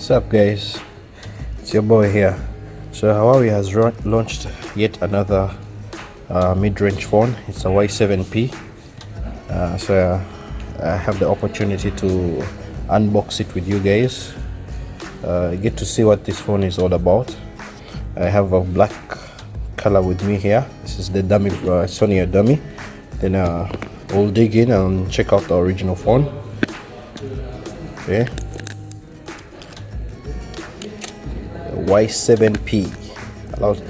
What's up, guys? It's your boy here. So Huawei has launched yet another mid-range phone. It's a Y7P. So I have the opportunity to unbox it with you guys. Get to see what this phone is all about. I have a black color with me here. This is the dummy, Sony dummy. Then we'll dig in and check out the original phone. Okay. Y7P allows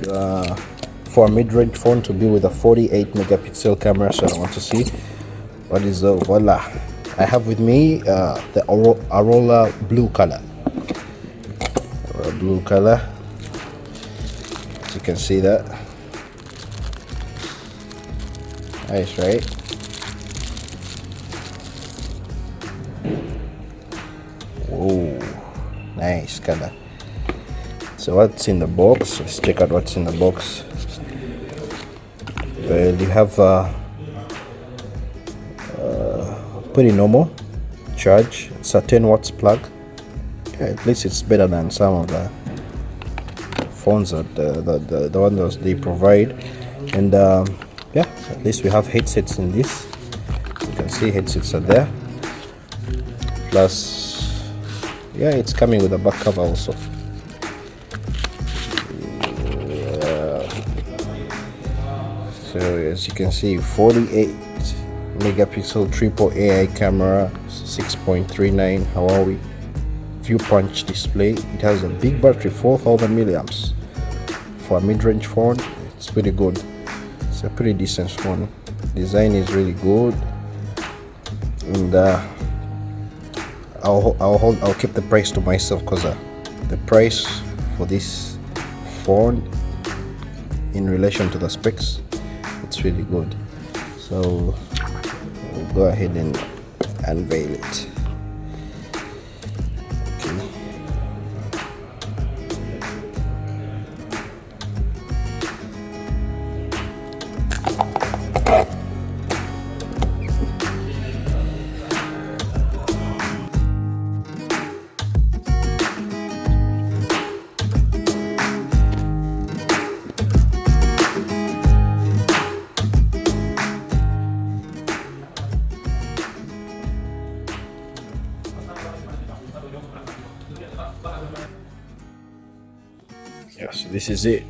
for a mid-range phone to be with a 48 megapixel camera. So I want to see what is the voila. I have with me the Aurora blue color. Blue color. As you can see that. Nice, right? Oh, nice color. So what's in the box? Let's check out what's in the box. Well, you have pretty normal charge. It's a 10 watts plug. Okay, at least it's better than some of the phones that the ones they provide. And yeah, at least we have headsets in this. You can see headsets are there. Plus, yeah, it's coming with a back cover also. So as you can see, 48 megapixel triple AI camera, 6.39 Huawei view punch display. It has a big battery, 4000 milliamps. For a mid-range phone, it's pretty good. It's a pretty decent phone. Design is really good, and I'll keep the price to myself because the price for this phone in relation to the specs, it's really good. So we'll go ahead and unveil it. Yeah, so this is it.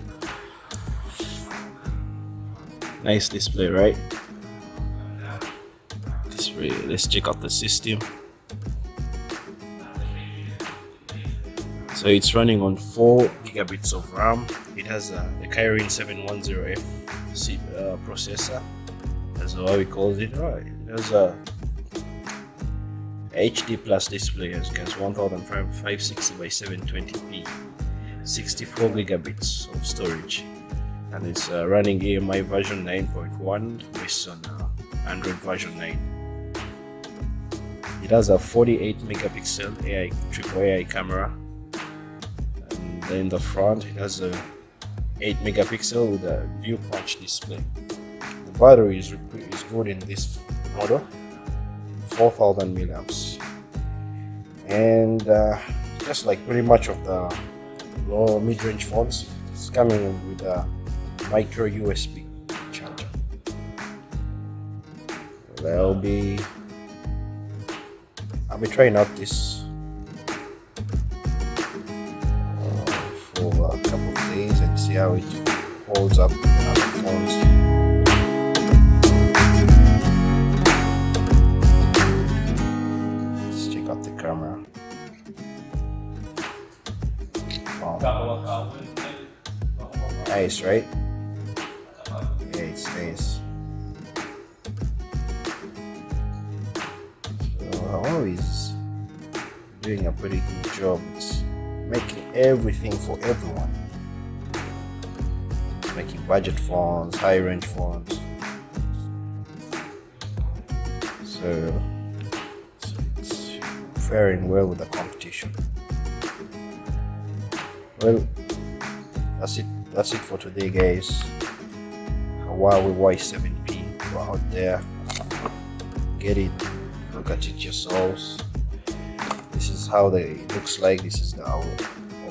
Nice display, right? Let's check out the system. So it's running on 4 gigabits of RAM. It has the Kirin 710F processor, that's how we call it. Right. It has a HD plus display, as you can see, 1560 by 720p. 64 gigabits of storage, and it's running EMUI version 9.1 based on Android version 9. It has a 48 megapixel triple AI camera, and in the front it has a 8 megapixel with a view punch display. The battery is good in this model, 4000 milliamps, and just like pretty much of the low mid-range phones, it's coming with a micro USB charger. I'll be trying out this for a couple of days and see how it holds up with other phones. Let's check out the camera. Wow. Nice, right? Yeah, it's nice. So Huawei is doing a pretty good job. It's making everything for everyone. It's making budget phones, high-range phones. So it's faring well with the competition. Well, that's it for today, guys. Huawei Y7P, go out there, get it, look at it yourselves. this is how it looks like. This is the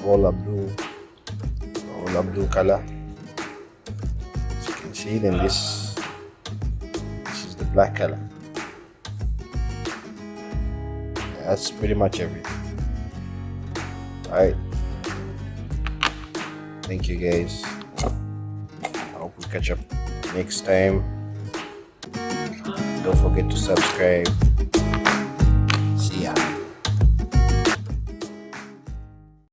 Aurora blue color, as you can see. Then this is the black color. That's pretty much everything. Alright, thank you guys. I hope we catch up next time. Don't forget to subscribe. See ya.